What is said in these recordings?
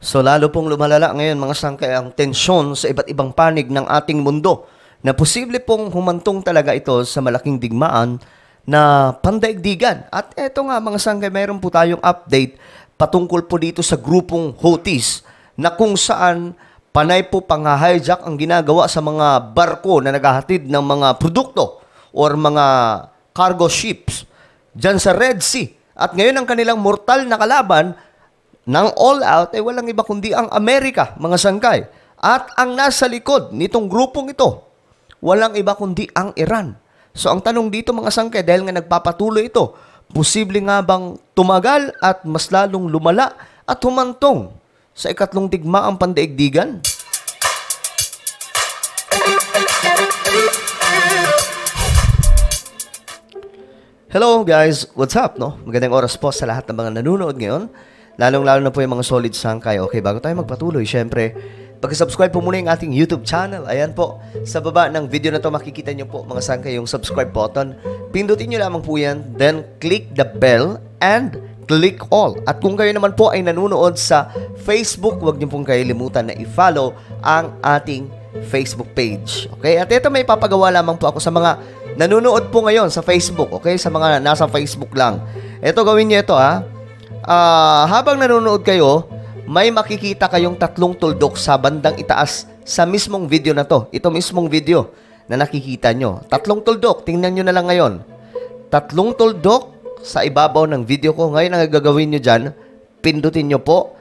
So lalo pong lumalala ngayon mga sangkay ang tensyon sa iba't ibang panig ng ating mundo na posible pong humantong talaga ito sa malaking digmaan na pandaigdigan. At eto nga mga sangkay, mayroon po tayong update patungkol po dito sa grupong Houthis na kung saan panay po pang-hijack ang ginagawa sa mga barko na naghahatid ng mga produkto or mga cargo ships dyan sa Red Sea. At ngayon ang kanilang mortal na kalaban ng all-out ay walang iba kundi ang Amerika, mga sangkay. At ang nasa likod nitong grupong ito, walang iba kundi ang Iran. So ang tanong dito mga sangkay, dahil nga nagpapatuloy ito, posible nga bang tumagal at mas lalong lumala at humantong sa ikatlong digmaang pandaigdigan? Hello guys, what's up? No? Magandang oras po sa lahat ng mga nanonood ngayon. Lalong-lalo na po yung mga solid sangkay. Okay, bago tayo magpatuloy, syempre, pag-subscribe po muna yung ating YouTube channel. Ayan po, sa baba ng video na to makikita nyo po mga sangkay yung subscribe button. Pindutin nyo lamang po yan, then click the bell and click all. At kung kayo naman po ay nanonood sa Facebook, huwag nyo pong limutan na i-follow ang ating Facebook page. Okay, at ito may papagawa lamang po ako sa mga nanonood po ngayon sa Facebook. Okay, sa mga nasa Facebook lang. Ito gawin nyo ito habang nanonood kayo, may makikita kayong tatlong tuldok sa bandang itaas sa mismong video na to. Ito mismong video na nakikita nyo. Tatlong tuldok, tingnan nyo na lang ngayon. Tatlong tuldok sa ibabaw ng video ko. Ngayon ang gagawin nyo dyan, pindutin nyo po.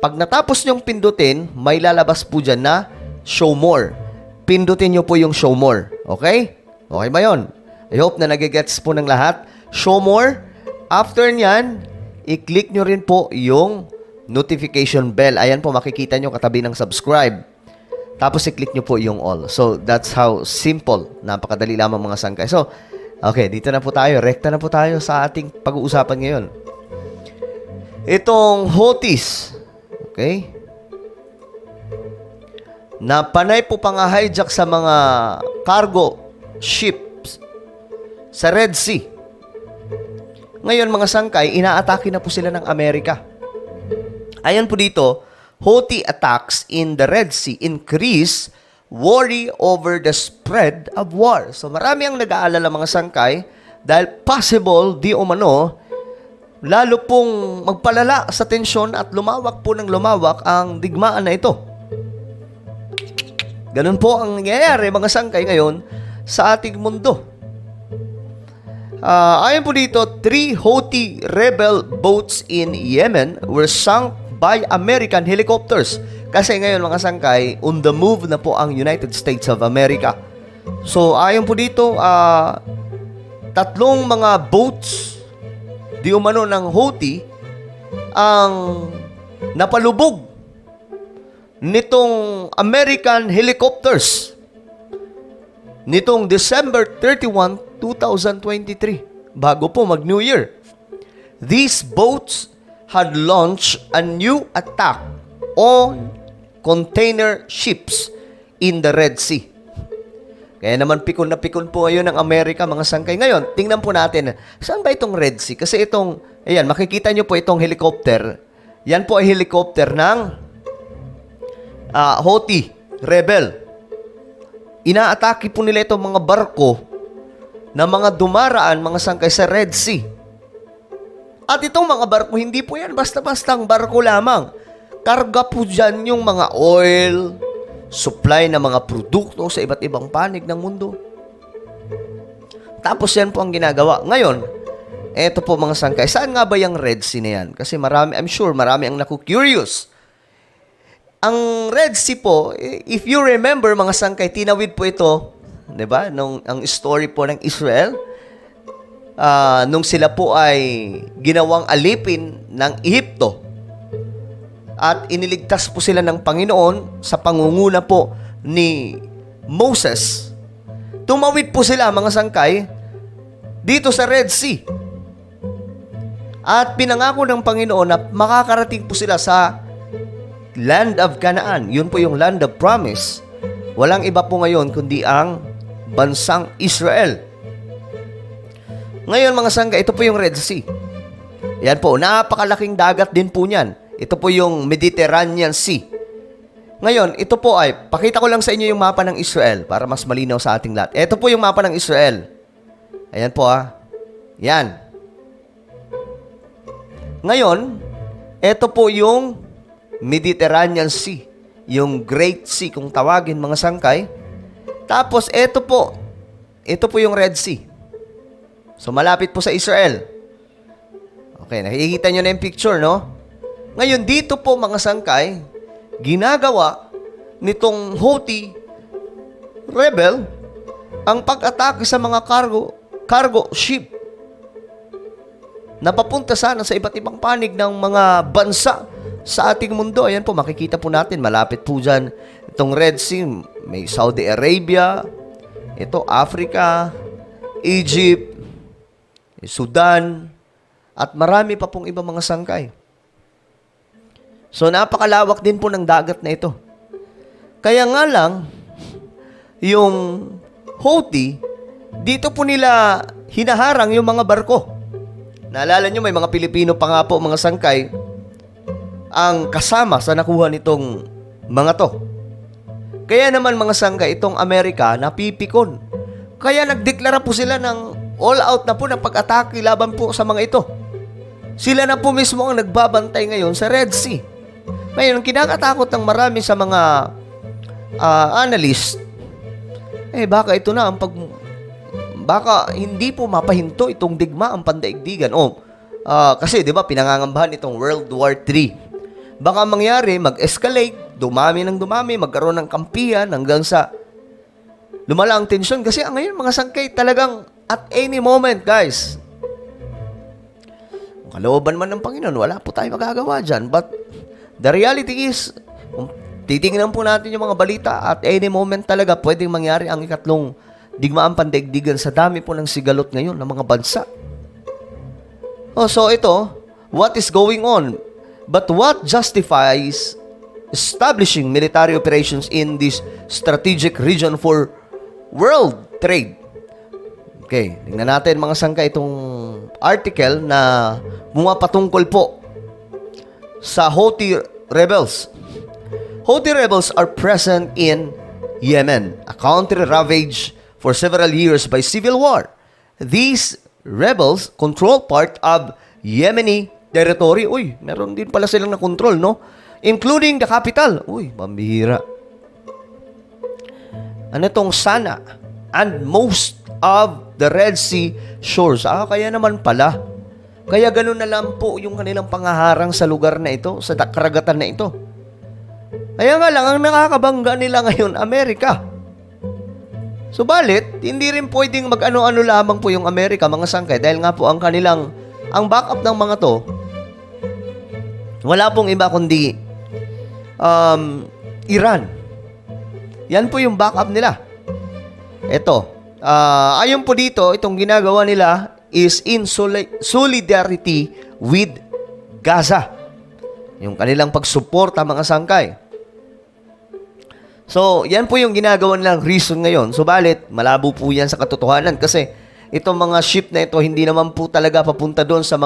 Pag natapos nyong pindutin, may lalabas po dyan na show more. Pindutin nyo po yung show more. Okay? Okay ba yun? I hope na nagigets po ng lahat. Show more. After nyan, i-click nyo rin po yung notification bell. Ayan po, makikita nyo katabi ng subscribe. Tapos i-click nyo po yung all. So, that's how simple. Napakadali lamang mga sangkay. So, okay, dito na po tayo. Rekta na po tayo sa ating pag-uusapan ngayon. Itong Houthis, okay, na panay po pang-hijack sa mga cargo ships sa Red Sea. Ngayon mga sangkay, inaatake na po sila ng Amerika. Ayan po dito, Houthi attacks in the Red Sea increase worry over the spread of war. So marami ang nag-aalala mga sangkay dahil possible di umano lalo pong magpalala sa tensyon at lumawak po ng lumawak ang digmaan na ito. Ganun po ang nangyayari mga sangkay ngayon sa ating mundo. Ayon po dito, 3 Houthi rebel boats in Yemen were sunk by American helicopters. Kasi ngayon mga sangkay, on the move na po ang United States of America. So ayon po dito, tatlong mga boats di umano ng Houthi ang napalubog nitong American helicopters nitong December 31, 2023, bago po mag-New Year. These boats had launched a new attack on container ships in the Red Sea. Kaya naman pikon na pikon po ngayon ng Amerika, mga sangkay. Ngayon, tingnan po natin, saan ba itong Red Sea? Kasi itong, ayan, makikita nyo po itong helicopter. Yan po ay helicopter ng Houthi rebel. Inaatake po nila itong mga barko na mga dumaraan, mga sangkay sa Red Sea. At itong mga barko, hindi po yan basta-bastang barko lamang. Karga po dyan yung mga oil, supply ng mga produkto sa iba't ibang panig ng mundo. Tapos yan po ang ginagawa. Ngayon, eto po mga sangkay, saan nga ba yung Red Sea na yan? Kasi marami, I'm sure, marami ang naku-curious. Ang Red Sea po, if you remember mga sangkay, tinawid po ito, 'di ba? Ang story po ng Israel, nung sila po ay ginawang alipin ng Ehipto at iniligtas po sila ng Panginoon sa pangunguna po ni Moses. Tumawid po sila mga sangkay dito sa Red Sea. At pinangako ng Panginoon na makakarating po sila sa Land of Canaan. Yun po yung Land of Promise. Walang iba po ngayon kundi ang bansang Israel. Ngayon mga sangga, ito po yung Red Sea. Yan po, napakalaking dagat din po niyan. Ito po yung Mediterranean Sea. Ngayon, ito po ay, pakita ko lang sa inyo yung mapa ng Israel para mas malinaw sa ating lahat. Ito po yung mapa ng Israel. Ayan po Yan. Ngayon, ito po yung Mediterranean Sea. Yung Great Sea kung tawagin mga sangkay. Tapos, ito po yung Red Sea. So, malapit po sa Israel. Okay, nakikita nyo na yung picture, no? Ngayon, dito po mga sangkay, ginagawa nitong Houthi rebel ang pag-atake sa mga cargo ship na papunta sana sa iba't ibang panig ng mga bansa sa ating mundo. Ayan po, makikita po natin, malapit po dyan itong Red Sea. May Saudi Arabia, ito Africa, Egypt, Sudan, at marami pa pong ibang mga sangkay. So, napakalawak din po ng dagat na ito. Kaya nga lang, yung Houthi, dito po nila hinaharang yung mga barko. Naalala nyo, may mga Pilipino pa nga po, mga sangkay, ang kasama sa nakuha nitong mga to. Kaya naman mga sangkay, itong Amerika, napipikon. Kaya nagdeklara po sila ng all-out na po ng pag-atake laban po sa mga ito. Sila na po mismo ang nagbabantay ngayon sa Red Sea. Ngayon, kinakatakot ng marami sa mga analyst, baka ito na ang baka hindi po mapahinto itong digma ang pandaigdigan. Kasi 'di ba pinangangambahan itong World War III. Baka mangyari, mag-escalate, dumami, magkaroon ng kampihan hanggang sa lumala ang tensyon. Kasi ngayon mga sangkay talagang at any moment, guys, kung kalooban man ng Panginoon, wala po tayo magagawa dyan. But the reality is, titingnan po natin yung mga balita at any moment talaga pwedeng mangyari ang ikatlong digmaan pandaigdigan sa dami po ng sigalot ngayon ng mga bansa. So ito, what is going on? But what justifies establishing military operations in this strategic region for world trade? Okay, tingnan natin mga sangka itong article na pumapatungkol po sa Houthi rebels. Houthi rebels are present in Yemen, a country ravaged for several years by civil war. These rebels control part of Yemeni territory. Uy, meron din pala silang na control, no? Including the capital. Uy, pambihira. Ano tong Sana and most of the Red Sea shores. Kaya naman pala. Kaya ganun na lang po yung kanilang pangaharang sa lugar na ito, sa karagatan na ito. Kaya nga lang, ang nakakabangga nila ngayon, Amerika. Subalit, hindi rin pwedeng mag-ano-ano lamang po yung Amerika, mga sangkay, dahil nga po ang backup ng mga to, wala pong iba kundi Iran. Yan po yung backup nila. Ito, ayon po dito, itong ginagawa nila is in solidarity with Gaza. Yung kanilang pagsuporta, mga sangkay. So, yan po yung ginagawa nilang reason ngayon. Subalit, malabo po yan sa katotohanan kasi itong mga ship na ito, hindi naman po talaga papunta doon sa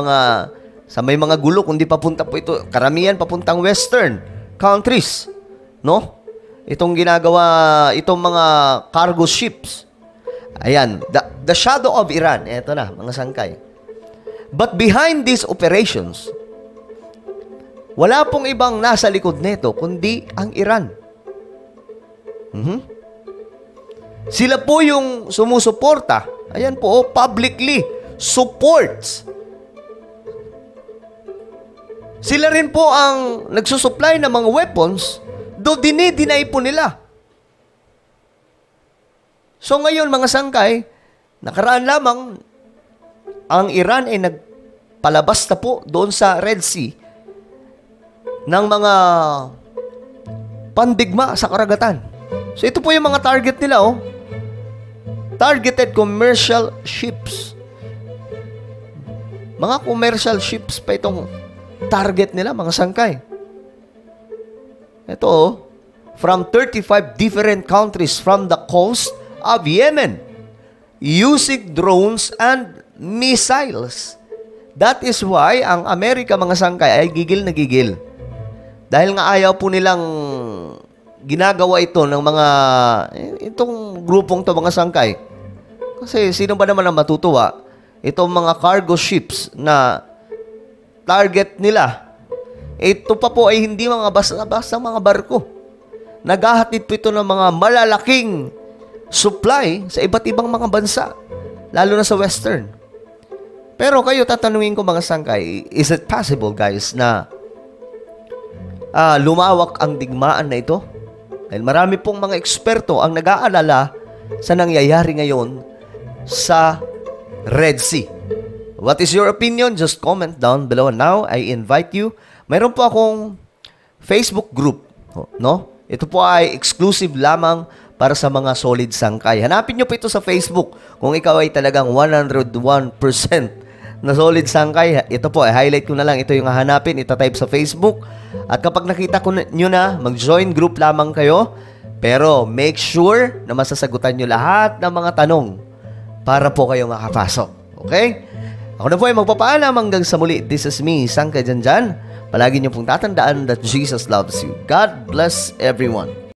may mga gulo, kundi papunta po ito, karamihan papuntang western countries. No? Itong ginagawa, itong mga cargo ships. Ayan, the shadow of Iran. Ito na, mga sangkay. But behind these operations, wala pong ibang nasa likod nito, kundi ang Iran. Sila po yung sumusuporta. Ayan po, publicly supports. Sila rin po ang nagsusupply ng mga weapons, though dinideny po nila. So ngayon, mga sangkay, nakaraan lamang, ang Iran ay nagpalabas na po doon sa Red Sea ng mga pandigma sa karagatan. So ito po yung mga target nila, targeted commercial ships. Mga commercial ships pa itong target nila, mga sangkay. Ito, from 35 different countries from the coast of Yemen, using drones and missiles. That is why ang Amerika, mga sangkay, ay gigil na gigil. Dahil nga ayaw po nilang ginagawa ito ng mga, itong grupong to, mga sangkay. Kasi sino ba naman ang matutuwa? Itong mga cargo ships na target nila, ito pa po ay hindi mga basta-basta mga barko. Naghahatid po ito ng mga malalaking supply sa iba't ibang mga bansa, lalo na sa Western. Pero kayo, tatanungin ko mga sangkay, is it possible guys na lumawak ang digmaan na ito? Dahil marami pong mga eksperto ang nag-aalala sa nangyayari ngayon sa Red Sea. What is your opinion? Just comment down below. Now, I invite you. Mayroon po akong Facebook group, no? Ito po ay exclusive lamang para sa mga solid sangkay. Hanapin nyo po ito sa Facebook kung ikaw ay talagang 101% na solid sangkay. Ito po, highlight ko na lang. Ito yung hahanapin. Itatype sa Facebook. At kapag nakita ko nyo na, mag-join group lamang kayo. Pero make sure na masasagutan nyo lahat ng mga tanong para po kayo makapasok. Okay? Ako na po ay magpapaalam hanggang sa muli. This is me, Sangkay Janjan. Palagi nyo pong tatandaan that Jesus loves you. God bless everyone.